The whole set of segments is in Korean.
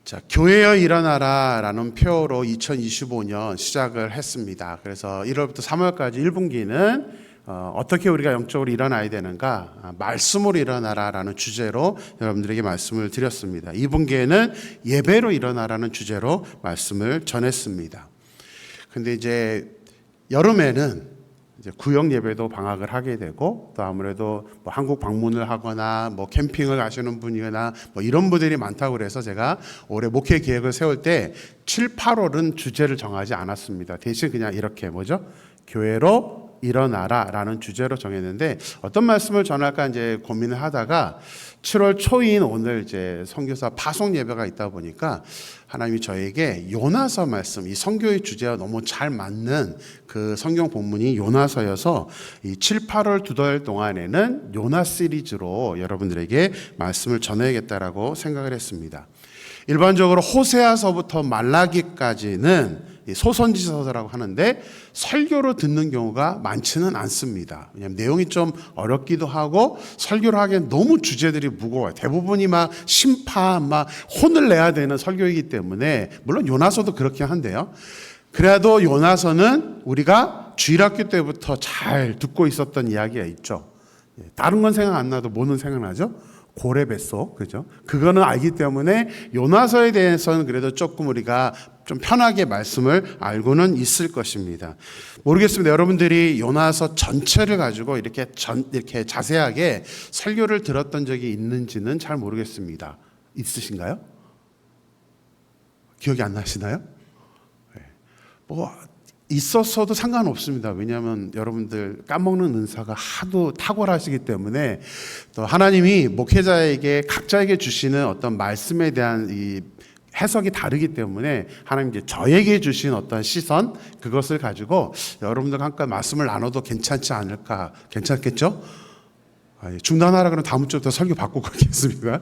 자, 교회여 일어나라 라는 표어로 2025년 시작을 했습니다. 그래서 1월부터 3월까지 1분기는 어떻게 우리가 영적으로 일어나야 되는가, 말씀으로 일어나라 라는 주제로 여러분들에게 말씀을 드렸습니다. 2분기에는 예배로 일어나라는 주제로 말씀을 전했습니다. 근데 이제 여름에는 이제 구역 예배도 방학을 하게 되고, 또 아무래도 뭐 한국 방문을 하거나 뭐 캠핑을 가시는 분이거나 뭐 이런 분들이 많다고 그래서 제가 올해 목회 계획을 세울 때 7, 8월은 주제를 정하지 않았습니다. 대신 그냥 이렇게 교회로 일어나라 라는 주제로 정했는데, 어떤 말씀을 전할까 이제 고민을 하다가 7월 초인 오늘 이제 선교사 파송 예배가 있다 보니까 하나님이 저에게 요나서 말씀, 이 선교의 주제와 너무 잘 맞는 그 성경 본문이 요나서여서 이 7, 8월 두 달 동안에는 요나 시리즈로 여러분들에게 말씀을 전해야겠다라고 생각을 했습니다. 일반적으로 호세아서부터 말라기까지는 소선지서라고 하는데 설교로 듣는 경우가 많지는 않습니다. 왜냐하면 내용이 좀 어렵기도 하고 설교를 하기엔 너무 주제들이 무거워요. 대부분이 막 심판, 막 혼을 내야 되는 설교이기 때문에, 물론 요나서도 그렇긴 한데요. 그래도 요나서는 우리가 주일학교 때부터 잘 듣고 있었던 이야기가 있죠. 다른 건 생각 안 나도 뭐는 생각나죠? 고래 뱃속, 그죠? 그거는 알기 때문에 요나서에 대해서는 그래도 조금 우리가 좀 편하게 말씀을 알고는 있을 것입니다. 모르겠습니다. 여러분들이 요나서 전체를 가지고 이렇게 자세하게 설교를 들었던 적이 있는지는 잘 모르겠습니다. 있으신가요? 기억이 안 나시나요? 뭐 있었어도 상관없습니다. 왜냐하면 여러분들 까먹는 은사가 하도 탁월하시기 때문에, 또 하나님이 목회자에게 각자에게 주시는 어떤 말씀에 대한 이 해석이 다르기 때문에 하나님 이제 저에게 주신 어떤 시선, 그것을 가지고 여러분들과 함께 말씀을 나눠도 괜찮지 않을까? 괜찮겠죠? 중단하라 그러면 다음 주부터 설교 바꾸고 가겠습니다.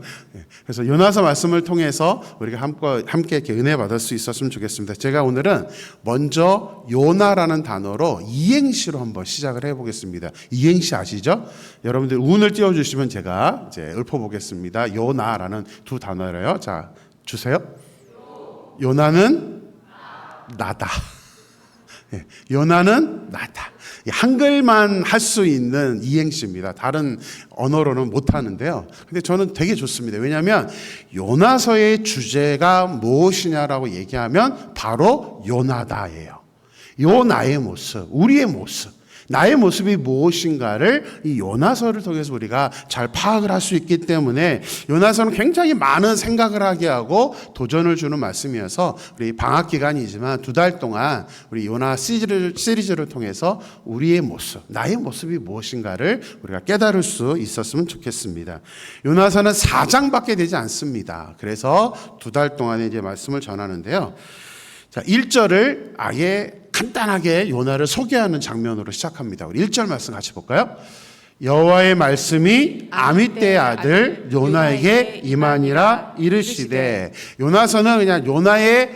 그래서 요나서 말씀을 통해서 우리가 함께 이렇게 은혜 받을 수 있었으면 좋겠습니다. 제가 오늘은 먼저 요나라는 단어로 이행시로 한번 시작을 해보겠습니다. 이행시 아시죠? 여러분들 운을 띄워주시면 제가 이제 읊어보겠습니다. 요나라는 두 단어래요. 자, 주세요. 요나는 나다. 요나는 나다. 한글만 할 수 있는 이행시입니다. 다른 언어로는 못하는데요. 근데 저는 되게 좋습니다. 왜냐하면 요나서의 주제가 무엇이냐라고 얘기하면 바로 요나다예요. 요나의 모습, 우리의 모습, 나의 모습이 무엇인가를 이 요나서를 통해서 우리가 잘 파악을 할 수 있기 때문에 요나서는 굉장히 많은 생각을 하게 하고 도전을 주는 말씀이어서 우리 방학 기간이지만 두 달 동안 우리 요나 시리즈를 통해서 우리의 모습, 나의 모습이 무엇인가를 우리가 깨달을 수 있었으면 좋겠습니다. 요나서는 4장밖에 되지 않습니다. 그래서 두 달 동안에 이제 말씀을 전하는데요. 자, 1절을 아예 간단하게 요나를 소개하는 장면으로 시작합니다. 우리 1절 말씀 같이 볼까요? 여호와의 말씀이 아미떼의 아들 요나에게 임하니라 이르시되. 요나서는 그냥 요나의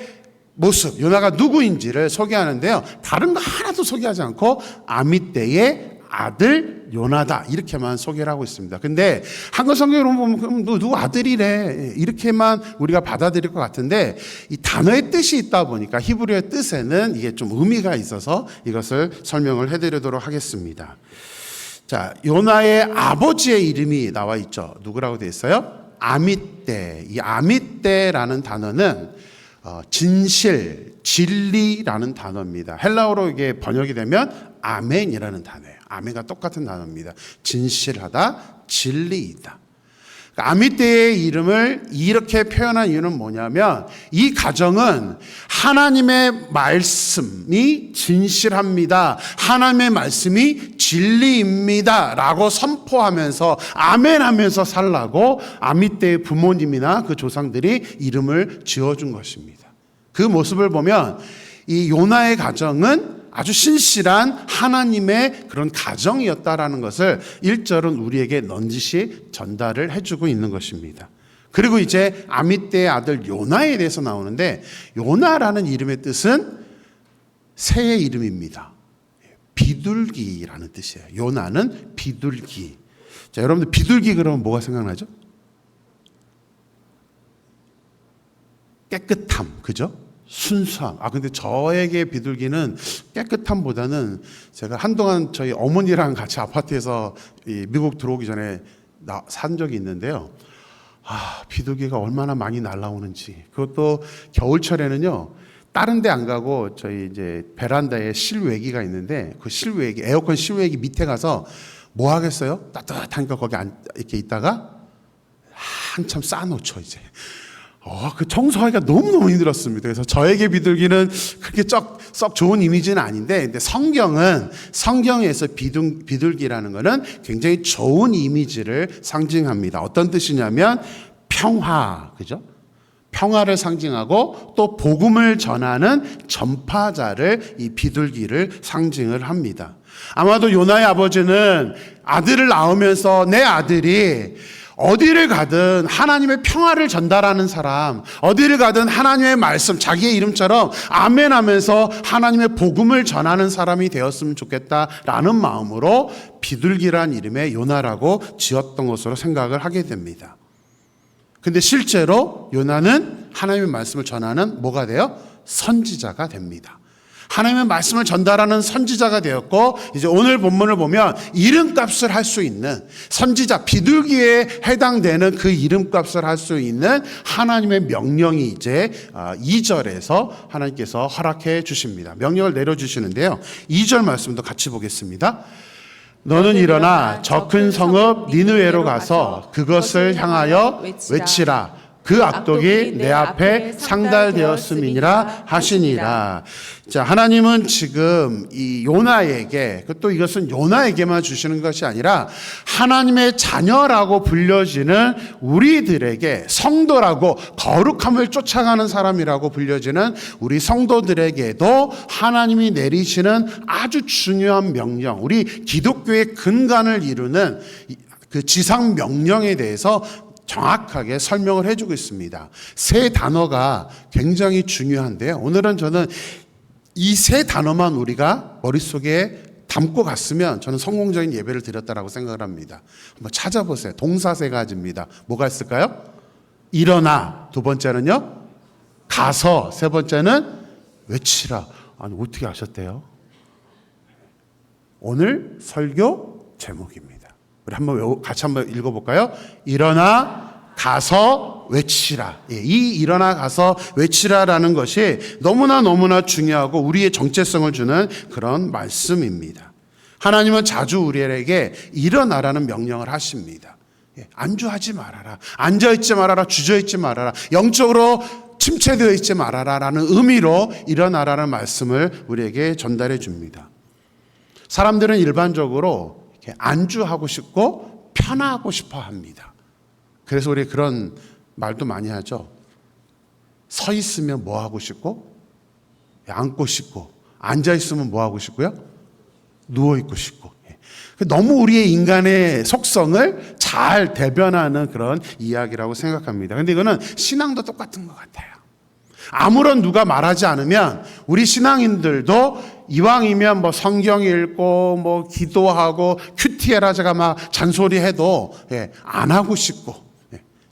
모습, 요나가 누구인지를 소개하는데요. 다른 거 하나도 소개하지 않고 아미떼의 아들 요나다 이렇게만 소개를 하고 있습니다. 근데 한글 성경으로 보면 누구 아들이래 이렇게만 우리가 받아들일 것 같은데, 이 단어의 뜻이 있다 보니까 히브리어의 뜻에는 이게 좀 의미가 있어서 이것을 설명을 해드리도록 하겠습니다. 자, 요나의 아버지의 이름이 나와 있죠. 누구라고 되어 있어요? 아미떼. 이 아미떼라는 단어는 진실, 진리라는 단어입니다. 헬라어로 이게 번역이 되면 아멘이라는 단어예요. 아멘과 똑같은 단어입니다. 진실하다, 진리이다. 아미떼의 이름을 이렇게 표현한 이유는 뭐냐면, 이 가정은 하나님의 말씀이 진실합니다, 하나님의 말씀이 진리입니다 라고 선포하면서 아멘하면서 살라고 아미떼의 부모님이나 그 조상들이 이름을 지어준 것입니다. 그 모습을 보면 이 요나의 가정은 아주 신실한 하나님의 그런 가정이었다라는 것을 1절은 우리에게 넌지시 전달을 해주고 있는 것입니다. 그리고 이제 아미떼의 아들 요나에 대해서 나오는데, 요나라는 이름의 뜻은 새의 이름입니다. 비둘기라는 뜻이에요. 요나는 비둘기. 자, 여러분들 비둘기 그러면 뭐가 생각나죠? 깨끗함, 그죠? 순수함. 근데 저에게 비둘기는 깨끗함보다는 제가 한동안 저희 어머니랑 같이 아파트에서 미국 들어오기 전에 산 적이 있는데요. 비둘기가 얼마나 많이 날아오는지. 그것도 겨울철에는요, 다른 데 안 가고 저희 이제 베란다에 실외기가 있는데 그 실외기, 에어컨 실외기 밑에 가서 뭐 하겠어요? 따뜻하니까 거기 이렇게 있다가 한참 쌓아놓죠, 이제. 그 청소하기가 너무너무 힘들었습니다. 그래서 저에게 비둘기는 그렇게 썩 좋은 이미지는 아닌데, 근데 성경에서 비둘기라는 것은 굉장히 좋은 이미지를 상징합니다. 어떤 뜻이냐면 평화, 그죠? 평화를 상징하고 또 복음을 전하는 전파자를 이 비둘기를 상징을 합니다. 아마도 요나의 아버지는 아들을 낳으면서 내 아들이 어디를 가든 하나님의 평화를 전달하는 사람, 어디를 가든 하나님의 말씀, 자기의 이름처럼 아멘 하면서 하나님의 복음을 전하는 사람이 되었으면 좋겠다라는 마음으로 비둘기란 이름의 요나라고 지었던 것으로 생각을 하게 됩니다. 근데 실제로 요나는 하나님의 말씀을 전하는 뭐가 돼요? 선지자가 됩니다. 하나님의 말씀을 전달하는 선지자가 되었고, 이제 오늘 본문을 보면 이름값을 할 수 있는 선지자, 비둘기에 해당되는 그 이름값을 할 수 있는 하나님의 명령이 이제 2절에서 하나님께서 허락해 주십니다. 명령을 내려주시는데요. 2절 말씀도 같이 보겠습니다. 너는 일어나 저 큰 성읍 니느웨로 가서 그것을 향하여 외치라. 그 악독이 내 앞에 상달되었음이니라 하시니라. 자, 하나님은 지금 이 요나에게, 또 이것은 요나에게만 주시는 것이 아니라 하나님의 자녀라고 불려지는 우리들에게, 성도라고 거룩함을 쫓아가는 사람이라고 불려지는 우리 성도들에게도 하나님이 내리시는 아주 중요한 명령, 우리 기독교의 근간을 이루는 그 지상 명령에 대해서 정확하게 설명을 해주고 있습니다. 세 단어가 굉장히 중요한데요. 오늘은 저는 이 세 단어만 우리가 머릿속에 담고 갔으면 저는 성공적인 예배를 드렸다라고 생각을 합니다. 한번 찾아보세요. 동사 세 가지입니다. 뭐가 있을까요? 일어나. 두 번째는요, 가서. 세 번째는 외치라. 아니, 어떻게 아셨대요? 오늘 설교 제목입니다. 우리 같이 한번 읽어볼까요? 일어나 가서 외치라. 이 일어나 가서 외치라라는 것이 너무나 중요하고 우리의 정체성을 주는 그런 말씀입니다. 하나님은 자주 우리에게 일어나라는 명령을 하십니다. 안주하지 말아라. 앉아있지 말아라. 주저있지 말아라. 영적으로 침체되어 있지 말아라 라는 의미로 일어나라는 말씀을 우리에게 전달해 줍니다. 사람들은 일반적으로 안주하고 싶고 편하고 싶어 합니다. 그래서 우리 그런 말도 많이 하죠. 서 있으면 뭐 하고 싶고, 앉고 싶고, 앉아 있으면 뭐 하고 싶고요? 누워 있고 싶고. 너무 우리의 인간의 속성을 잘 대변하는 그런 이야기라고 생각합니다. 근데 이거는 신앙도 똑같은 것 같아요. 아무런 누가 말하지 않으면 우리 신앙인들도 이왕이면 뭐 성경 읽고 뭐 기도하고 큐티에라 제가 막 잔소리해도 안 하고 싶고,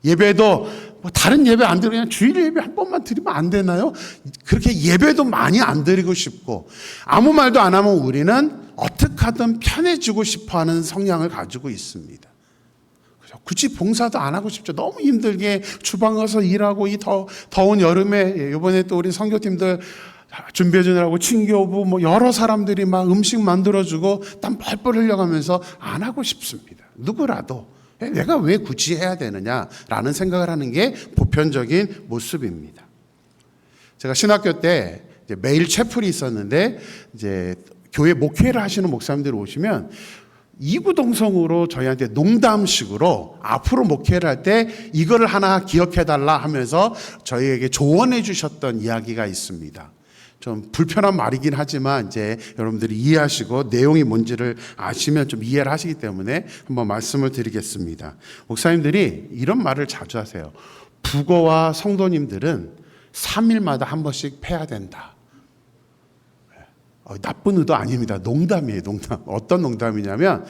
예배도 뭐 다른 예배 안 드리고 그냥 주일 예배 한 번만 드리면 안 되나요? 그렇게 예배도 많이 안 드리고 싶고, 아무 말도 안 하면 우리는 어떻게 하든 편해지고 싶어하는 성향을 가지고 있습니다. 굳이 봉사도 안 하고 싶죠. 너무 힘들게 주방 가서 일하고 이 더운 여름에, 이번에 또 우리 선교팀들 준비해 주느라고 친교부 뭐 여러 사람들이 막 음식 만들어주고 땀 뻘뻘 흘려가면서 안 하고 싶습니다. 누구라도 내가 왜 굳이 해야 되느냐라는 생각을 하는 게 보편적인 모습입니다. 제가 신학교 때 이제 매일 채플이 있었는데, 이제 교회 목회를 하시는 목사님들이 오시면 이구동성으로 저희한테 농담식으로 앞으로 목회를 할 때 이거를 하나 기억해달라 하면서 저희에게 조언해 주셨던 이야기가 있습니다. 좀 불편한 말이긴 하지만 이제 여러분들이 이해하시고 내용이 뭔지를 아시면 좀 이해를 하시기 때문에 한번 말씀을 드리겠습니다. 목사님들이 이런 말을 자주 하세요. 부거와 성도님들은 3일마다 한 번씩 패야 된다. 나쁜 의도 아닙니다. 농담이에요, 농담. 어떤 농담이냐면,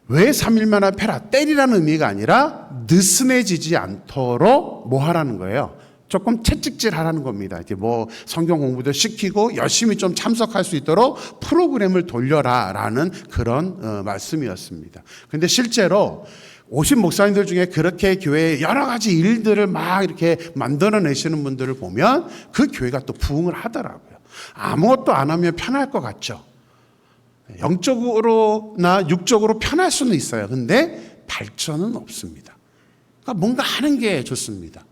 왜 3일마다 패라? 때리라는 의미가 아니라 느슨해지지 않도록 뭐 하라는 거예요? 조금 채찍질 하라는 겁니다. 이제 뭐 성경 공부도 시키고 열심히 좀 참석할 수 있도록 프로그램을 돌려라라는 그런 말씀이었습니다. 근데 실제로 오신 목사님들 중에 그렇게 교회에 여러 가지 일들을 막 이렇게 만들어내시는 분들을 보면 그 교회가 또 부흥을 하더라고요. 아무것도 안 하면 편할 것 같죠. 영적으로나 육적으로 편할 수는 있어요. 근데 발전은 없습니다. 그러니까 뭔가 하는 게 좋습니다.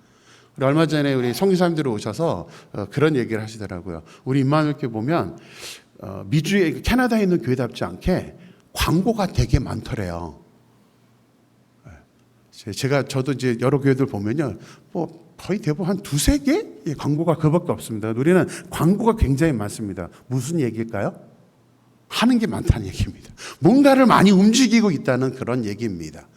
우리 얼마 전에 우리 선교사님들이 오셔서 그런 얘기를 하시더라고요. 우리 임마누엘교회 보면 미주에 캐나다에 있는 교회답지 않게 광고가 되게 많더래요. 저도 이제 여러 교회들 보면요, 뭐 거의 대부분 한 두세 개 광고가 그밖에 없습니다. 우리는 광고가 굉장히 많습니다. 무슨 얘기일까요? 하는 게 많다는 얘기입니다. 뭔가를 많이 움직이고 있다는 그런 얘기입니다.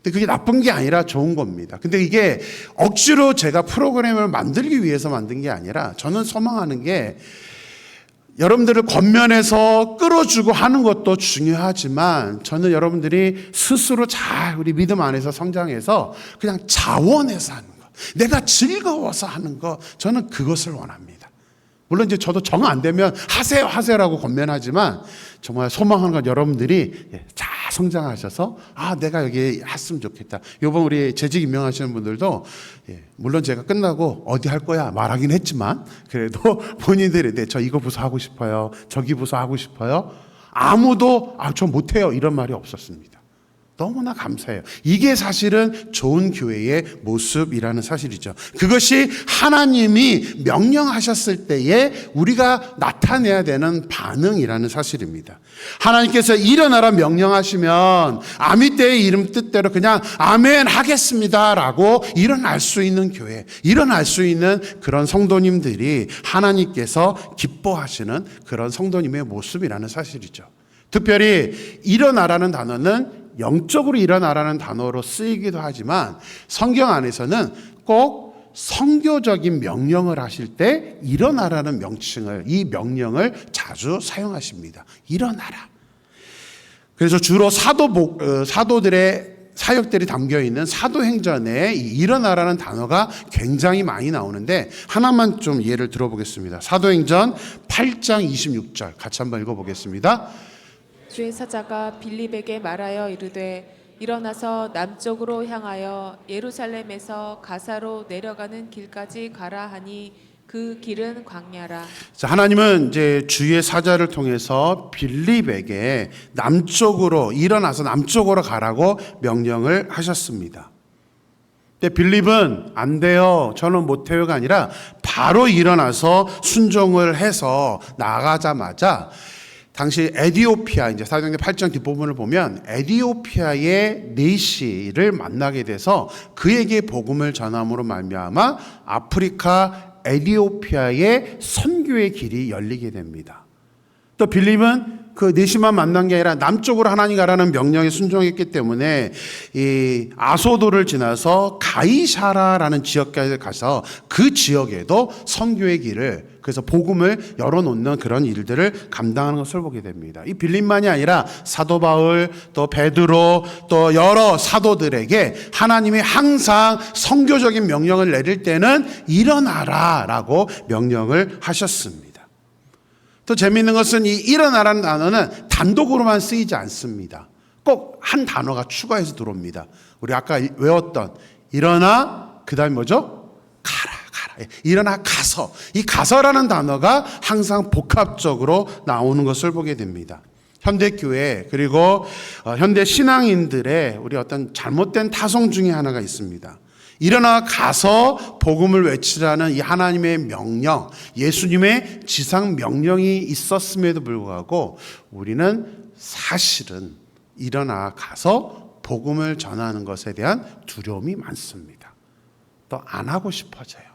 근데 그게 나쁜 게 아니라 좋은 겁니다. 근데 이게 억지로 제가 프로그램을 만들기 위해서 만든 게 아니라 저는 소망하는 게 여러분들을 겉면에서 끌어주고 하는 것도 중요하지만 저는 여러분들이 스스로 잘 우리 믿음 안에서 성장해서 그냥 자원해서 하는 것, 내가 즐거워서 하는 것, 저는 그것을 원합니다. 물론 이제 저도 정 안 되면 하세요라고 권면하지만 정말 소망하는 건 여러분들이 잘 성장하셔서 내가 여기 했으면 좋겠다. 이번 우리 재직 임명하시는 분들도 물론 제가 끝나고 어디 할 거야 말하긴 했지만 그래도 본인들이 저 이거 부서 하고 싶어요, 저기 부서 하고 싶어요, 아무도 저 못해요 이런 말이 없었습니다. 너무나 감사해요. 이게 사실은 좋은 교회의 모습이라는 사실이죠. 그것이 하나님이 명령하셨을 때에 우리가 나타내야 되는 반응이라는 사실입니다. 하나님께서 일어나라 명령하시면 아미 때의 이름 뜻대로 그냥 아멘 하겠습니다라고 일어날 수 있는 교회, 일어날 수 있는 그런 성도님들이 하나님께서 기뻐하시는 그런 성도님의 모습이라는 사실이죠. 특별히 일어나라는 단어는 영적으로 일어나라는 단어로 쓰이기도 하지만 성경 안에서는 꼭 선교적인 명령을 하실 때 일어나라는 명칭을, 이 명령을 자주 사용하십니다. 일어나라. 그래서 주로 사도들의 사역들이 담겨있는 사도행전에 이 일어나라는 단어가 굉장히 많이 나오는데 하나만 좀 예를 들어보겠습니다. 사도행전 8장 26절 같이 한번 읽어보겠습니다. 주의 사자가 빌립에게 말하여 이르되 일어나서 남쪽으로 향하여 예루살렘에서 가사로 내려가는 길까지 가라 하니 그 길은 광야라. 자, 하나님은 이제 주의 사자를 통해서 빌립에게 남쪽으로 일어나서 남쪽으로 가라고 명령을 하셨습니다. 근데 빌립은 안 돼요, 저는 못해요가 아니라 바로 일어나서 순종을 해서 나가자마자 당시 에디오피아, 이제 사도행전 8장 뒷부분을 보면 에디오피아의 네시를 만나게 돼서 그에게 복음을 전함으로 말미암아 아프리카 에디오피아의 선교의 길이 열리게 됩니다. 또 빌립은 그 네시만 만난 게 아니라 남쪽으로 하나님 가라는 명령에 순종했기 때문에 이 아소도를 지나서 가이사라라는 지역까지 가서 그 지역에도 선교의 길을, 그래서 복음을 열어놓는 그런 일들을 감당하는 것을 보게 됩니다. 이 빌립만이 아니라 사도 바울, 또 베드로, 또 여러 사도들에게 하나님이 항상 선교적인 명령을 내릴 때는 일어나라라고 명령을 하셨습니다. 또 재미있는 것은 이 일어나라는 단어는 단독으로만 쓰이지 않습니다. 꼭 한 단어가 추가해서 들어옵니다. 우리 아까 외웠던 일어나, 그 다음에 뭐죠? 가라. 일어나 가서. 이 가서라는 단어가 항상 복합적으로 나오는 것을 보게 됩니다. 현대교회 그리고 현대 신앙인들의 우리 어떤 잘못된 타성 중에 하나가 있습니다. 일어나 가서 복음을 외치라는 이 하나님의 명령, 예수님의 지상 명령이 있었음에도 불구하고 우리는 사실은 일어나 가서 복음을 전하는 것에 대한 두려움이 많습니다. 또 안 하고 싶어져요.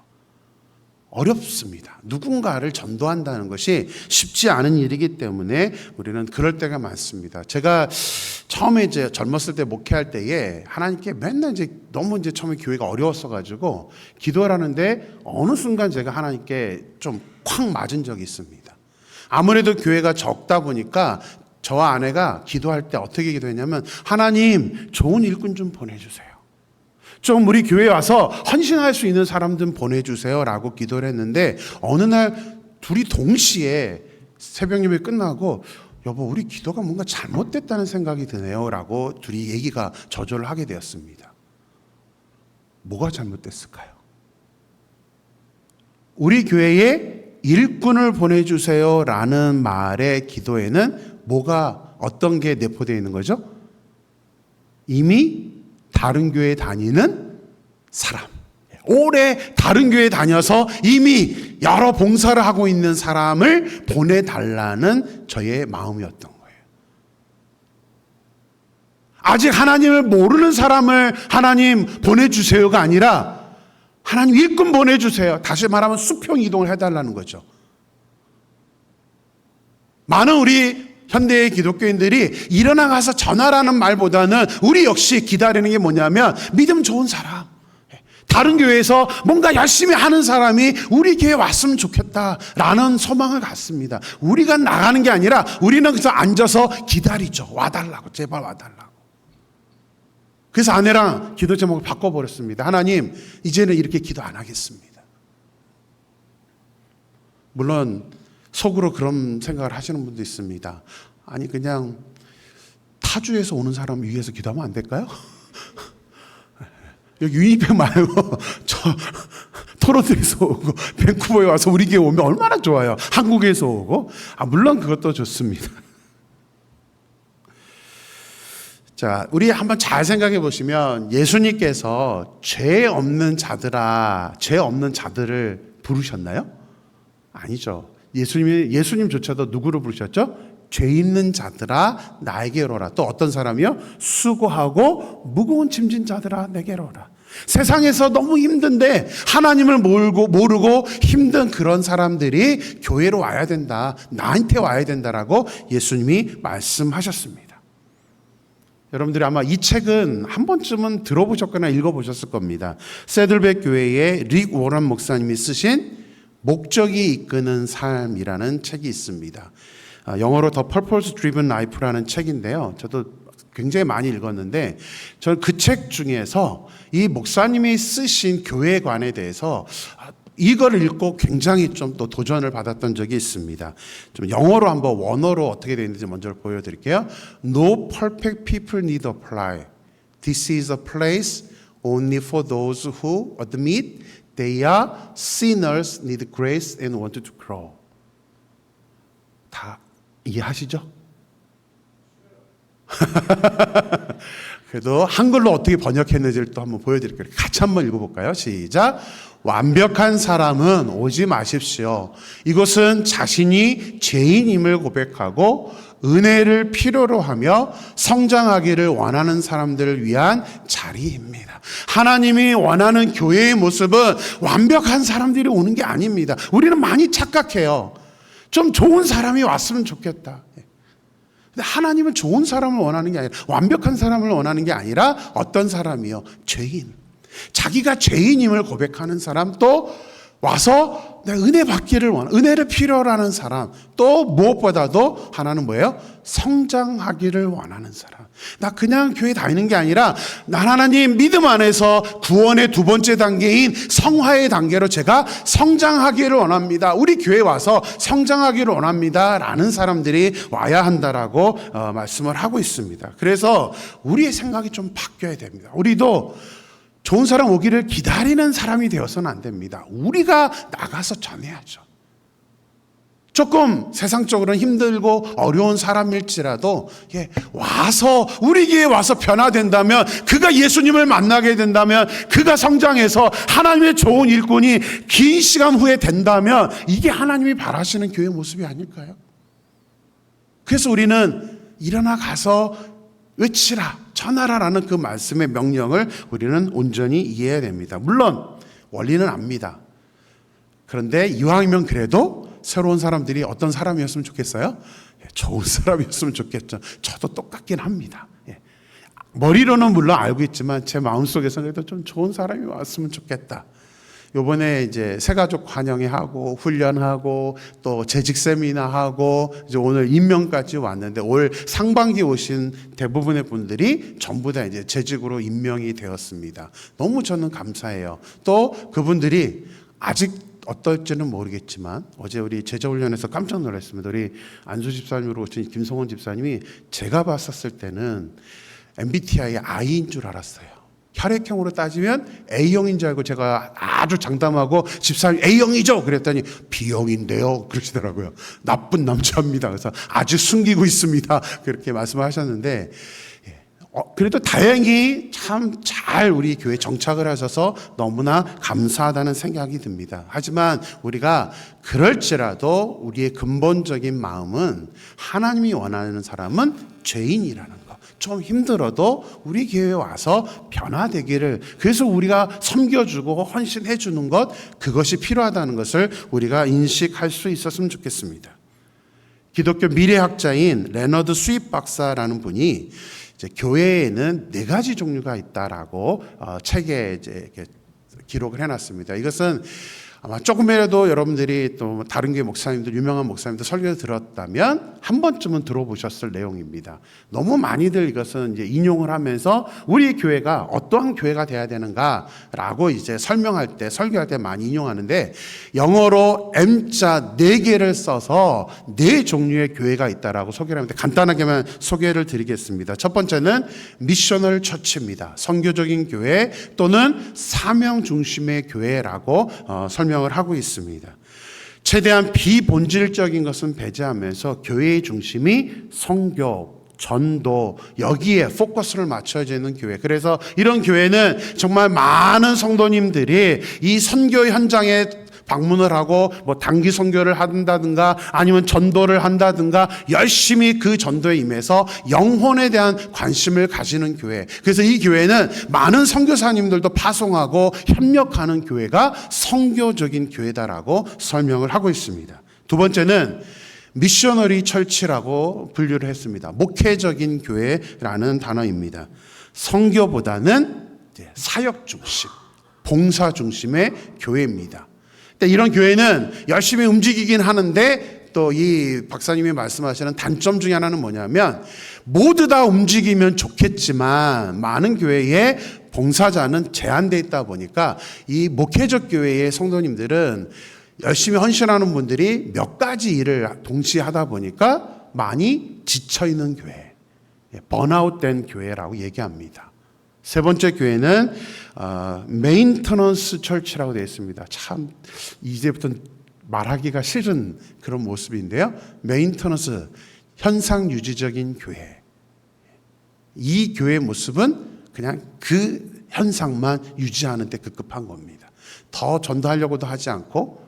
어렵습니다. 누군가를 전도한다는 것이 쉽지 않은 일이기 때문에 우리는 그럴 때가 많습니다. 제가 처음에 이제 젊었을 때 목회할 때에 하나님께 맨날 너무 처음에 교회가 어려웠어가지고 기도를 하는데 어느 순간 제가 하나님께 좀 콱 맞은 적이 있습니다. 아무래도 교회가 적다 보니까 저와 아내가 기도할 때 어떻게 기도했냐면 하나님 좋은 일꾼 좀 보내주세요. 좀 우리 교회에 와서 헌신할 수 있는 사람 좀 보내주세요라고 기도를 했는데 어느 날 둘이 동시에 새벽 예배 끝나고 여보 우리 기도가 뭔가 잘못됐다는 생각이 드네요라고 둘이 얘기가 저절로 하게 되었습니다. 뭐가 잘못됐을까요? 우리 교회에 일꾼을 보내주세요라는 말의 기도에는 뭐가 어떤 게 내포되어 있는 거죠? 이미 다른 교회 다니는 사람, 오래 다른 교회 다녀서 이미 여러 봉사를 하고 있는 사람을 보내달라는 저의 마음이었던 거예요. 아직 하나님을 모르는 사람을 하나님 보내주세요가 아니라 하나님 일꾼 보내주세요. 다시 말하면 수평 이동을 해달라는 거죠. 많은 우리 현대의 기독교인들이 일어나 가서 전하라는 말보다는 우리 역시 기다리는 게 뭐냐면 믿음 좋은 사람, 다른 교회에서 뭔가 열심히 하는 사람이 우리 교회에 왔으면 좋겠다라는 소망을 갖습니다. 우리가 나가는 게 아니라 우리는 그래서 앉아서 기다리죠. 와달라고, 제발 와달라고. 그래서 아내랑 기도 제목을 바꿔버렸습니다. 하나님, 이제는 이렇게 기도 안 하겠습니다. 물론 속으로 그런 생각을 하시는 분도 있습니다. 아니 그냥 타주에서 오는 사람 위해서 기도하면 안 될까요? 여기 위니펙 말고 저 토론토에서 오고 밴쿠버에 와서 우리 교회 오면 얼마나 좋아요. 한국에서 오고. 물론 그것도 좋습니다. 자, 우리 한번 잘 생각해 보시면 예수님께서 죄 없는 자들을 부르셨나요? 아니죠. 예수님조차도 누구로 부르셨죠? 죄 있는 자들아 나에게로 오라. 또 어떤 사람이요? 수고하고 무거운 짐진 자들아 내게로 오라. 세상에서 너무 힘든데 하나님을 모르고 힘든 그런 사람들이 교회로 와야 된다. 나한테 와야 된다라고 예수님이 말씀하셨습니다. 여러분들이 아마 이 책은 한 번쯤은 들어보셨거나 읽어보셨을 겁니다. 세들백 교회의 릭 워런 목사님이 쓰신 목적이 이끄는 삶이라는 책이 있습니다. 영어로 The Purpose Driven Life라는 책인데요. 저도 굉장히 많이 읽었는데 저는 그 책 중에서 이 목사님이 쓰신 교회관에 대해서 이거를 읽고 굉장히 좀 또 도전을 받았던 적이 있습니다. 좀 영어로 한번 원어로 어떻게 되어 있는지 먼저 보여드릴게요. No perfect people need apply. This is a place only for those who admit they are sinners, need grace and want to grow. 다 이해하시죠? 그래도 한글로 어떻게 번역했는지를 또 한번 보여드릴게요. 같이 한번 읽어볼까요? 시작. 완벽한 사람은 오지 마십시오. 이것은 자신이 죄인임을 고백하고 은혜를 필요로 하며 성장하기를 원하는 사람들을 위한 자리입니다. 하나님이 원하는 교회의 모습은 완벽한 사람들이 오는 게 아닙니다. 우리는 많이 착각해요. 좀 좋은 사람이 왔으면 좋겠다. 근데 하나님은 좋은 사람을 원하는 게 아니라 완벽한 사람을 원하는 게 아니라 어떤 사람이요? 죄인. 자기가 죄인임을 고백하는 사람, 또 와서 내가 은혜 받기를 은혜를 필요로 하는 사람, 또 무엇보다도 하나는 뭐예요? 성장하기를 원하는 사람. 나 그냥 교회 다니는 게 아니라 난 하나님 믿음 안에서 구원의 두 번째 단계인 성화의 단계로 제가 성장하기를 원합니다. 우리 교회 와서 성장하기를 원합니다 라는 사람들이 와야 한다라고 말씀을 하고 있습니다. 그래서 우리의 생각이 좀 바뀌어야 됩니다. 우리도 좋은 사람 오기를 기다리는 사람이 되어서는 안 됩니다. 우리가 나가서 전해야죠. 조금 세상적으로는 힘들고 어려운 사람일지라도 와서 우리 교회에 와서 변화된다면, 그가 예수님을 만나게 된다면, 그가 성장해서 하나님의 좋은 일꾼이 긴 시간 후에 된다면 이게 하나님이 바라시는 교회 모습이 아닐까요? 그래서 우리는 일어나 가서 외치라, 전하라라는 그 말씀의 명령을 우리는 온전히 이해해야 됩니다. 물론 원리는 압니다. 그런데 이왕이면 그래도 새로운 사람들이 어떤 사람이었으면 좋겠어요? 좋은 사람이었으면 좋겠죠. 저도 똑같긴 합니다. 머리로는 물론 알고 있지만 제 마음속에서는 그래도 좀 좋은 사람이 왔으면 좋겠다. 요번에 이제 새가족 환영회 하고 훈련하고 또 재직 세미나 하고 이제 오늘 임명까지 왔는데 올 상반기 오신 대부분의 분들이 전부 다 이제 재직으로 임명이 되었습니다. 너무 저는 감사해요. 또 그분들이 아직 어떨지는 모르겠지만 어제 우리 제자훈련에서 깜짝 놀랐습니다. 우리 안수 집사님으로 오신 김성원 집사님이 제가 봤었을 때는 MBTI I인 줄 알았어요. 혈액형으로 따지면 A형인 줄 알고 제가 아주 장담하고 집사님 A형이죠? 그랬더니 B형인데요. 그러시더라고요. 나쁜 남자입니다. 그래서 아주 숨기고 있습니다. 그렇게 말씀하셨는데 그래도 다행히 참 잘 우리 교회 정착을 하셔서 너무나 감사하다는 생각이 듭니다. 하지만 우리가 그럴지라도 우리의 근본적인 마음은 하나님이 원하는 사람은 죄인이라는 거. 좀 힘들어도 우리 교회에 와서 변화되기를, 그래서 우리가 섬겨주고 헌신해 주는 것, 그것이 필요하다는 것을 우리가 인식할 수 있었으면 좋겠습니다. 기독교 미래학자인 레너드 스윗 박사라는 분이 이제 교회에는 4가지 종류가 있다라고 책에 이제 이렇게 기록을 해놨습니다. 이것은 아마 조금이라도 여러분들이 또 다른 교회 목사님들, 유명한 목사님들 설교를 들었다면 한 번쯤은 들어보셨을 내용입니다. 너무 많이들 이것은 이제 인용을 하면서 우리 교회가 어떠한 교회가 돼야 되는가라고 이제 설명할 때, 설교할 때 많이 인용하는데, 영어로 M자 4개를 써서 4종류의 교회가 있다라고 소개를 하는데 간단하게만 소개를 드리겠습니다. 첫 번째는 미셔널 처치입니다. 선교적인 교회 또는 사명 중심의 교회라고 설명을 하고 있습니다. 최대한 비본질적인 것은 배제하면서 교회의 중심이 선교, 전도, 여기에 포커스를 맞춰져 있는 교회. 그래서 이런 교회는 정말 많은 성도님들이 이 선교 현장에 방문을 하고 뭐 단기 선교를 한다든가 아니면 전도를 한다든가 열심히 그 전도에 임해서 영혼에 대한 관심을 가지는 교회. 그래서 이 교회는 많은 선교사님들도 파송하고 협력하는 교회가 선교적인 교회다라고 설명을 하고 있습니다. 두 번째는 미셔너리 철치라고 분류를 했습니다. 목회적인 교회라는 단어입니다. 선교보다는 사역 중심, 봉사 중심의 교회입니다. 이런 교회는 열심히 움직이긴 하는데 또 이 박사님이 말씀하시는 단점 중에 하나는 뭐냐면 모두 다 움직이면 좋겠지만 많은 교회에 봉사자는 제한되어 있다 보니까 이 목회적 교회의 성도님들은 열심히 헌신하는 분들이 몇 가지 일을 동시에 하다 보니까 많이 지쳐있는 교회, 번아웃된 교회라고 얘기합니다. 세 번째 교회는 메인터넌스 철치라고 되어 있습니다. 참 이제부터 말하기가 싫은 그런 모습인데요. 메인터넌스, 현상 유지적인 교회. 이 교회의 모습은 그냥 그 현상만 유지하는 데 급급한 겁니다. 더 전도하려고도 하지 않고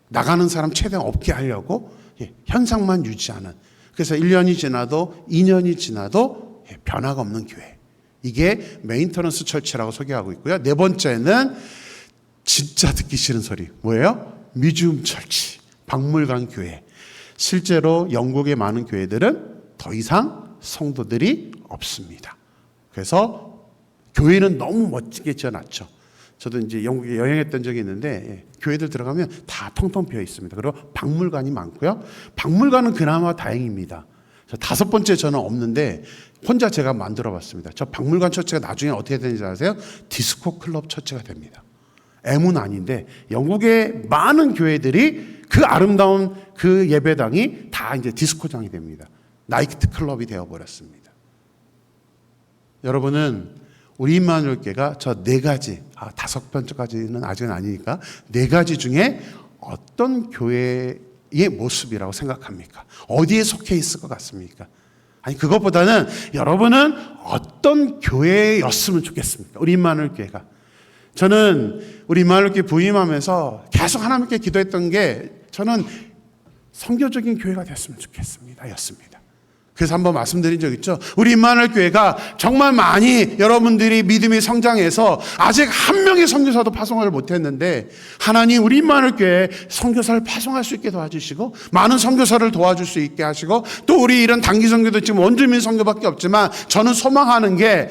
나가는 사람 최대한 없게 하려고 현상만 유지하는. 그래서 1년이 지나도 2년이 지나도 변화가 없는 교회. 이게 메인터넌스 철치라고 소개하고 있고요. 네 번째는 진짜 듣기 싫은 소리. 뭐예요? 뮤지엄 철치, 박물관 교회. 실제로 영국의 많은 교회들은 더 이상 성도들이 없습니다. 그래서 교회는 너무 멋지게 지어놨죠. 저도 이제 영국에 여행했던 적이 있는데 교회들 들어가면 다 텅텅 비어 있습니다. 그리고 박물관이 많고요. 박물관은 그나마 다행입니다. 5번째 저는 없는데 혼자 제가 만들어 봤습니다. 저 박물관 처치가 나중에 어떻게 되는지 아세요? 디스코 클럽 처치가 됩니다. M은 아닌데 영국의 많은 교회들이 그 아름다운 그 예배당이 다 이제 디스코장이 됩니다. 나이트 클럽이 되어버렸습니다. 여러분은 우리 임마누엘교회가 저 4가지, 5번째까지는 아직은 아니니까 4가지 중에 어떤 교회의 모습이라고 생각합니까? 어디에 속해 있을 것 같습니까? 아니 그것보다는 여러분은 어떤 교회였으면 좋겠습니까? 우리 임마누엘교회가. 저는 우리 임마누엘교회 부임하면서 계속 하나님께 기도했던 게 저는 선교적인 교회가 됐으면 좋겠습니다 였습니다. 그래서 한번 말씀드린 적 있죠. 우리 임마누엘교회가 정말 많이 여러분들이 믿음이 성장해서 아직 한 명의 선교사도 파송을 못했는데 하나님 우리 임마누엘교회에 선교사를 파송할 수 있게 도와주시고 많은 선교사를 도와줄 수 있게 하시고 또 우리 이런 단기 선교도 지금 원주민 선교밖에 없지만 저는 소망하는 게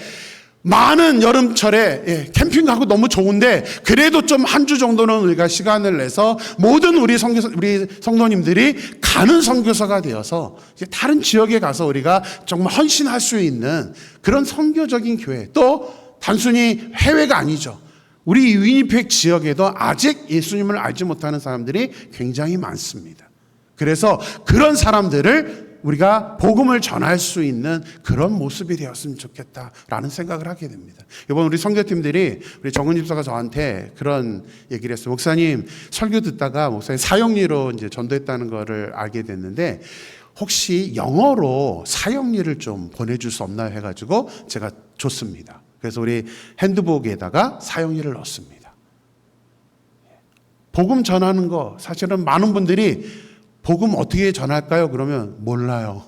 많은 여름철에 캠핑 가고 너무 좋은데 그래도 좀 한 주 정도는 우리가 시간을 내서 모든 우리 성도님들이 가는 선교사가 되어서 이제 다른 지역에 가서 우리가 정말 헌신할 수 있는 그런 선교적인 교회, 또 단순히 해외가 아니죠. 우리 위니펙 지역에도 아직 예수님을 알지 못하는 사람들이 굉장히 많습니다. 그래서 그런 사람들을 우리가 복음을 전할 수 있는 그런 모습이 되었으면 좋겠다라는 생각을 하게 됩니다. 이번 우리 선교팀들이 우리 정은 집사가 저한테 그런 얘기를 했어요. 목사님, 설교 듣다가 목사님 사형리로 이제 전도했다는 거를 알게 됐는데 혹시 영어로 사형리를 좀 보내줄 수 없나요? 해가지고 제가 줬습니다. 그래서 우리 핸드북에다가 사형리를 넣었습니다. 복음 전하는 거 사실은 많은 분들이 복음 어떻게 전할까요? 그러면 몰라요.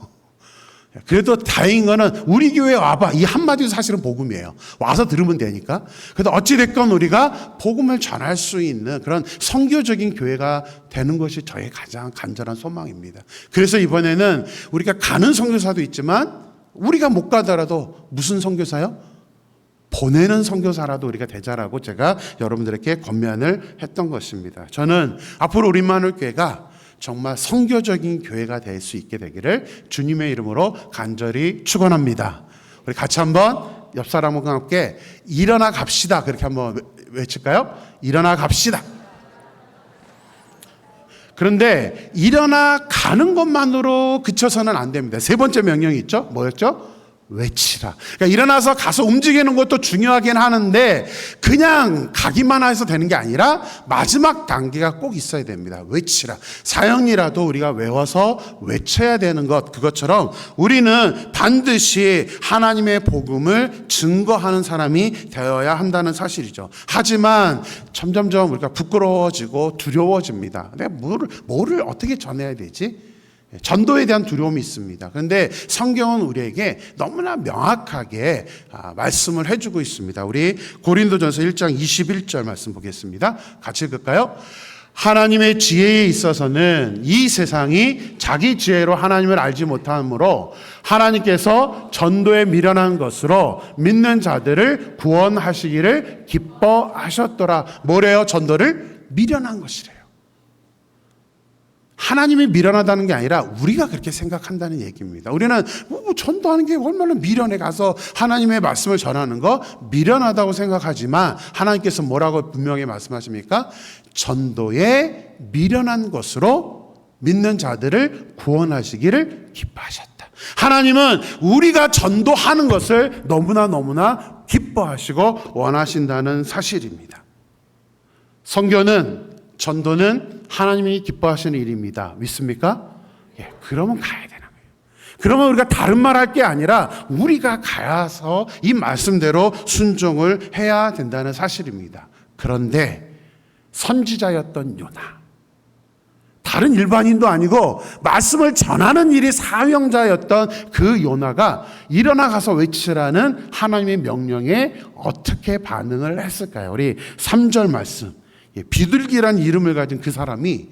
그래도 다행인 거는 우리 교회 와봐. 이 한마디도 사실은 복음이에요. 와서 들으면 되니까. 그래도 어찌됐건 우리가 복음을 전할 수 있는 그런 선교적인 교회가 되는 것이 저의 가장 간절한 소망입니다. 그래서 이번에는 우리가 가는 선교사도 있지만 우리가 못 가더라도 무슨 선교사요? 보내는 선교사라도 우리가 되자라고 제가 여러분들에게 권면을 했던 것입니다. 저는 앞으로 우리 만울교회가 정말 선교적인 교회가 될 수 있게 되기를 주님의 이름으로 간절히 축원합니다. 우리 같이 한번 옆 사람과 함께 일어나 갑시다. 그렇게 한번 외칠까요? 일어나 갑시다. 그런데 일어나 가는 것만으로 그쳐서는 안 됩니다. 세 번째 명령이 있죠. 뭐였죠? 외치라. 그러니까 일어나서 가서 움직이는 것도 중요하긴 하는데 그냥 가기만 해서 되는 게 아니라 마지막 단계가 꼭 있어야 됩니다. 외치라. 사형이라도 우리가 외워서 외쳐야 되는 것, 그것처럼 우리는 반드시 하나님의 복음을 증거하는 사람이 되어야 한다는 사실이죠. 하지만 점점점 우리가 부끄러워지고 두려워집니다. 내가 뭐를 어떻게 전해야 되지? 전도에 대한 두려움이 있습니다. 그런데 성경은 우리에게 너무나 명확하게 말씀을 해주고 있습니다. 우리 고린도전서 1장 21절 말씀 보겠습니다. 같이 읽을까요? 하나님의 지혜에 있어서는 이 세상이 자기 지혜로 하나님을 알지 못하므로 하나님께서 전도에 미련한 것으로 믿는 자들을 구원하시기를 기뻐하셨더라. 뭐래요? 전도를 미련한 것이래요. 하나님이 미련하다는 게 아니라 우리가 그렇게 생각한다는 얘기입니다. 우리는 전도하는 게 얼마나 미련해, 가서 하나님의 말씀을 전하는 거 미련하다고 생각하지만 하나님께서 뭐라고 분명히 말씀하십니까? 전도에 미련한 것으로 믿는 자들을 구원하시기를 기뻐하셨다. 하나님은 우리가 전도하는 것을 너무나 기뻐하시고 원하신다는 사실입니다. 전도는 하나님이 기뻐하시는 일입니다. 믿습니까? 예, 그러면 가야 되는 거예요. 그러면 우리가 다른 말 할 게 아니라 우리가 가서 이 말씀대로 순종을 해야 된다는 사실입니다. 그런데 선지자였던 요나, 다른 일반인도 아니고 말씀을 전하는 일이 사명자였던 그 요나가 일어나 가서 외치라는 하나님의 명령에 어떻게 반응을 했을까요? 우리 3절 말씀, 비둘기란 이름을 가진 그 사람이,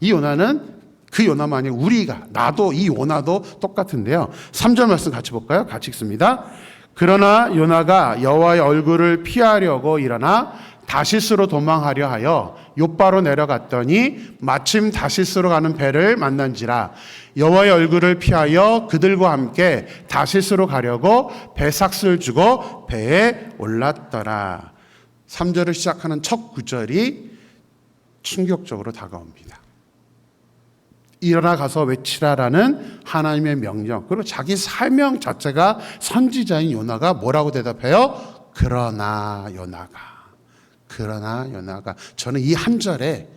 이 요나만이 우리가, 나도, 이 요나도 똑같은데요. 3절 말씀 같이 볼까요? 같이 읽습니다. 그러나 요나가 여호와의 얼굴을 피하려고 일어나 다시스로 도망하려 하여 욥바로 내려갔더니 마침 다시스로 가는 배를 만난지라. 여호와의 얼굴을 피하여 그들과 함께 다시스로 가려고 배삭을 주고 배에 올랐더라. 3절을 시작하는 첫 구절이 충격적으로 다가옵니다. 일어나 가서 외치라라는 하나님의 명령, 그리고 자기 사명 자체가 선지자인 요나가 뭐라고 대답해요? 그러나 요나가. 저는 이 한 절에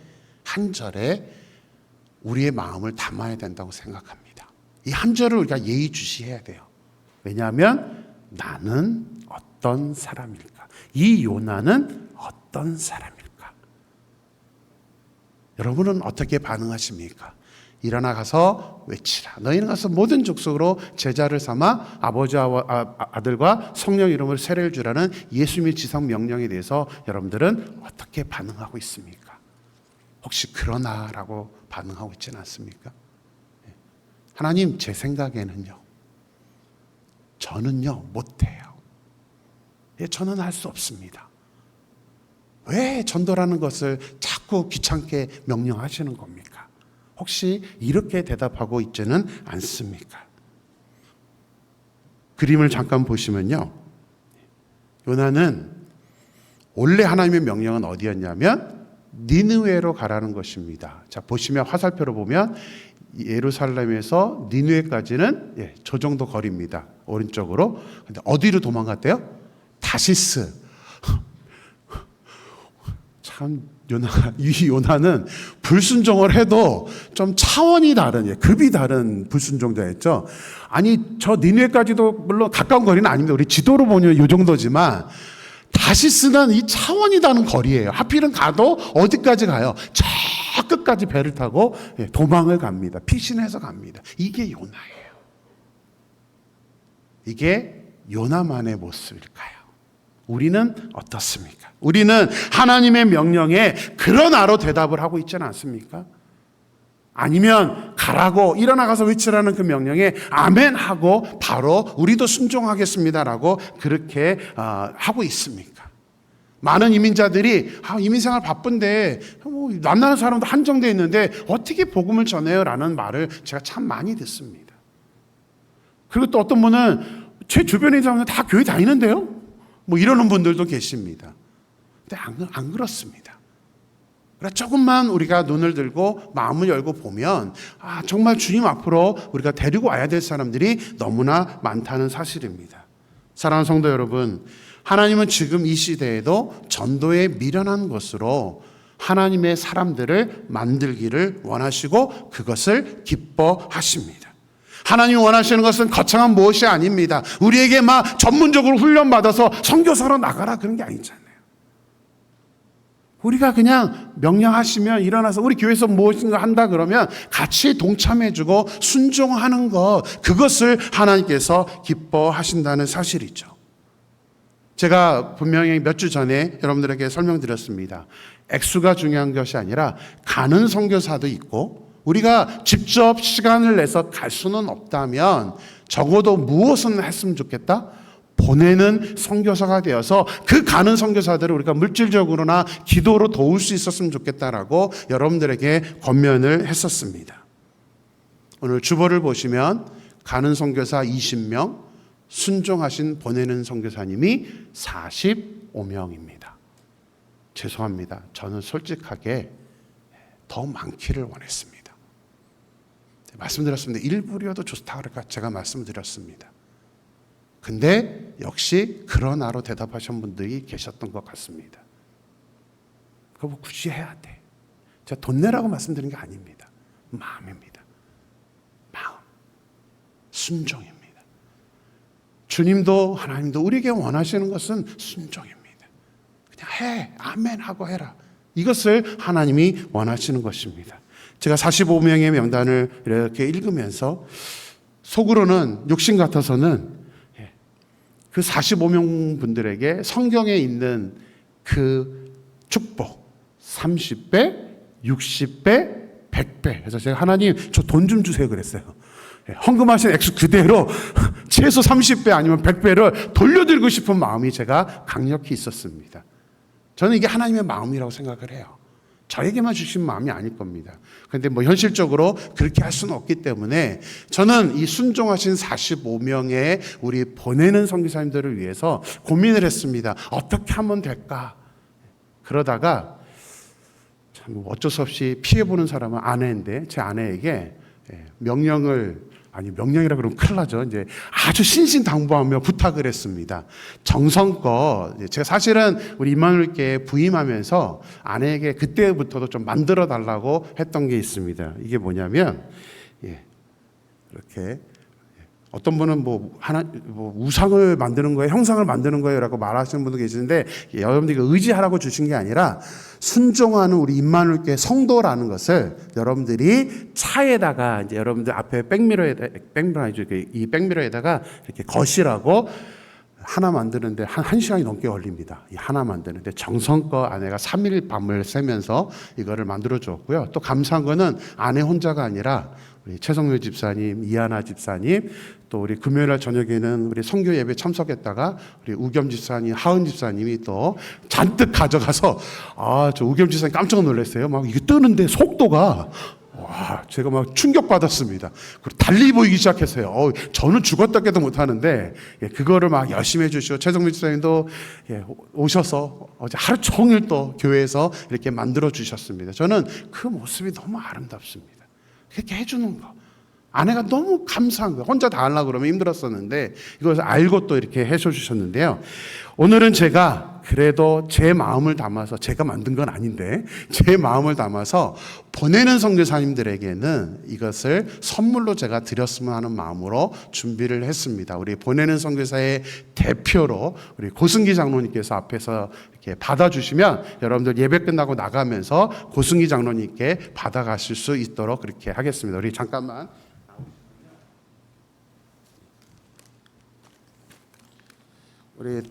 우리의 마음을 담아야 된다고 생각합니다. 이 한 절을 우리가 예의주시해야 돼요. 왜냐하면 나는 어떤 사람일까? 이 요나는 어떤 사람일까? 여러분은 어떻게 반응하십니까? 일어나 가서 외치라. 너희는 가서 모든 족속으로 제자를 삼아 아버지와 아들과 성령 이름으로 세례를 주라는 예수님의 지상 명령에 대해서 여러분들은 어떻게 반응하고 있습니까? 혹시 그러나라고 반응하고 있지는 않습니까? 하나님, 제 생각에는요, 저는요 못해요. 저는 할 수 없습니다. 왜 전도라는 것을 자꾸 귀찮게 명령하시는 겁니까? 혹시 이렇게 대답하고 있지는 않습니까? 그림을 잠깐 보시면요, 요나는 원래 하나님의 명령은 어디였냐면 니느웨로 가라는 것입니다. 자, 보시면 화살표로 보면 예루살렘에서 니느웨까지는 저 정도 거리입니다. 오른쪽으로. 근데 어디로 도망갔대요? 다시스. 참 이 요나는 불순종을 해도 좀 차원이 다른, 급이 다른 불순종자였죠. 아니, 저 니느웨까지도 물론 가까운 거리는 아닙니다. 우리 지도로 보면 이 정도지만 다시스는 이 차원이 다른 거리예요. 하필은 가도 어디까지 가요? 저 끝까지 배를 타고 도망을 갑니다. 피신해서 갑니다. 이게 요나예요. 이게 요나만의 모습일까요? 우리는 어떻습니까? 우리는 하나님의 명령에 그러나로 대답을 하고 있지는 않습니까? 아니면 가라고 일어나가서 외치라는 그 명령에 아멘 하고 바로 우리도 순종하겠습니다라고 그렇게 하고 있습니까? 많은 이민자들이 이민생활 바쁜데 만나는 사람도 한정되어 있는데 어떻게 복음을 전해요? 라는 말을 제가 참 많이 듣습니다. 그리고 또 어떤 분은 제 주변에 있는 사람들 다 교회 다니는데요? 이러는 분들도 계십니다. 근데 안 그렇습니다. 조금만 우리가 눈을 들고 마음을 열고 보면 정말 주님 앞으로 우리가 데리고 와야 될 사람들이 너무나 많다는 사실입니다. 사랑하는 성도 여러분, 하나님은 지금 이 시대에도 전도에 미련한 것으로 하나님의 사람들을 만들기를 원하시고 그것을 기뻐하십니다. 하나님이 원하시는 것은 거창한 무엇이 아닙니다. 우리에게 막 전문적으로 훈련받아서 선교사로 나가라 그런 게 아니잖아요. 우리가 그냥 명령하시면 일어나서 우리 교회에서 무엇인가 한다 그러면 같이 동참해주고 순종하는 것, 그것을 하나님께서 기뻐하신다는 사실이죠. 제가 분명히 몇 주 전에 여러분들에게 설명드렸습니다. 액수가 중요한 것이 아니라 가는 선교사도 있고 우리가 직접 시간을 내서 갈 수는 없다면 적어도 무엇은 했으면 좋겠다? 보내는 선교사가 되어서 그 가는 선교사들을 우리가 물질적으로나 기도로 도울 수 있었으면 좋겠다라고 여러분들에게 권면을 했었습니다. 오늘 주보를 보시면 가는 선교사 20명, 순종하신 보내는 선교사님이 45명입니다. 죄송합니다. 저는 솔직하게 더 많기를 원했습니다. 말씀드렸습니다. 일부려도 좋다 그러니까 제가 말씀드렸습니다. 근데 역시 그러나로 대답하신 분들이 계셨던 것 같습니다. 그거 굳이 해야 돼. 제가 돈 내라고 말씀드린 게 아닙니다. 마음입니다. 마음. 순종입니다. 주님도 하나님도 우리에게 원하시는 것은 순종입니다. 그냥 해. 아멘 하고 해라. 이것을 하나님이 원하시는 것입니다. 제가 45명의 명단을 이렇게 읽으면서 속으로는 욕심 같아서는 그 45명 분들에게 성경에 있는 그 축복 30배, 60배, 100배. 그래서 제가 하나님 저 돈 좀 주세요 그랬어요. 헌금하신 액수 그대로 최소 30배 아니면 100배를 돌려드리고 싶은 마음이 제가 강력히 있었습니다. 저는 이게 하나님의 마음이라고 생각을 해요. 저에게만 주신 마음이 아닐 겁니다. 그런데 현실적으로 그렇게 할 수는 없기 때문에 저는 이 순종하신 45명의 우리 보내는 선교사님들을 위해서 고민을 했습니다. 어떻게 하면 될까? 그러다가 참 어쩔 수 없이 피해보는 사람은 아내인데 제 아내에게 명령이라 그러면 큰일 나죠. 이제 아주 신신당부하며 부탁을 했습니다. 정성껏 제가 사실은 우리 임마누엘교회 부임하면서 아내에게 그때부터도 좀 만들어 달라고 했던 게 있습니다. 이게 뭐냐면 이렇게 어떤 분은 우상을 만드는 거예요, 형상을 만드는 거예요라고 말하시는 분도 계시는데 여러분들이 의지하라고 주신 게 아니라 순종하는 우리 임마누엘교회 성도라는 것을 여러분들이 차에다가 이제 여러분들 앞에 백미러에다가 이 백미러에다가 이렇게 거시라고 하나 만드는데 한 시간이 넘게 걸립니다. 이 하나 만드는데 정성껏 아내가 3일 밤을 새면서 이거를 만들어 주었고요. 또 감사한 거는 아내 혼자가 아니라 우리 최성묘 집사님, 이하나 집사님, 또 우리 금요일날 저녁에는 우리 선교 예배 참석했다가 우리 우겸 집사님, 하은 집사님이 또 잔뜩 가져가서 저 우겸 집사님 깜짝 놀랐어요. 막 이게 뜨는데 속도가 제가 막 충격받았습니다. 그리고 달리 보이기 시작했어요. 저는 죽었다 깨도 못하는데 그거를 막 열심히 해주시고 최성민 집사님도 오셔서 어제 하루 종일 또 교회에서 이렇게 만들어 주셨습니다. 저는 그 모습이 너무 아름답습니다. 그렇게 해주는 거. 아내가 너무 감사한 거예요. 혼자 다 하려고 그러면 힘들었었는데 이것을 알고 또 이렇게 해주셨는데요. 오늘은 제가 그래도 제 마음을 담아서, 제가 만든 건 아닌데 제 마음을 담아서 보내는 선교사님들에게는 이것을 선물로 제가 드렸으면 하는 마음으로 준비를 했습니다. 우리 보내는 선교사의 대표로 우리 고승기 장로님께서 앞에서 이렇게 받아주시면 여러분들 예배 끝나고 나가면서 고승기 장로님께 받아가실 수 있도록 그렇게 하겠습니다. 우리 잠깐만. 우리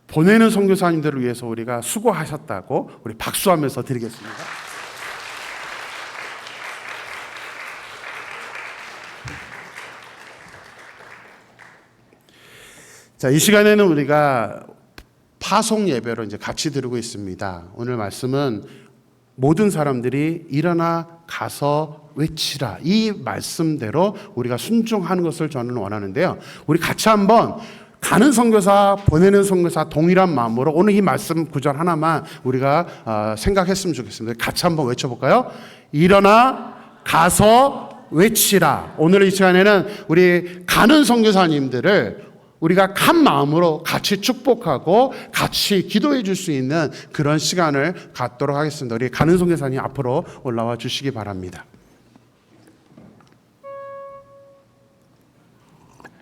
보내는 선교사님들을 위해서 우리가 수고하셨다고 우리 박수하면서 드리겠습니다. 자, 이 시간에는 우리가 파송 예배로 이제 같이 드리고 있습니다. 오늘 말씀은 모든 사람들이 일어나 가서 외치라, 이 말씀대로 우리가 순종하는 것을 저는 원하는데요. 우리 같이 한번 가는 선교사, 보내는 선교사 동일한 마음으로 오늘 이 말씀 구절 하나만 우리가 생각했으면 좋겠습니다. 같이 한번 외쳐볼까요? 일어나 가서 외치라. 오늘 이 시간에는 우리 가는 선교사님들을 우리가 한 마음으로 같이 축복하고 같이 기도해 줄 수 있는 그런 시간을 갖도록 하겠습니다. 우리 가는 선교사님 앞으로 올라와 주시기 바랍니다.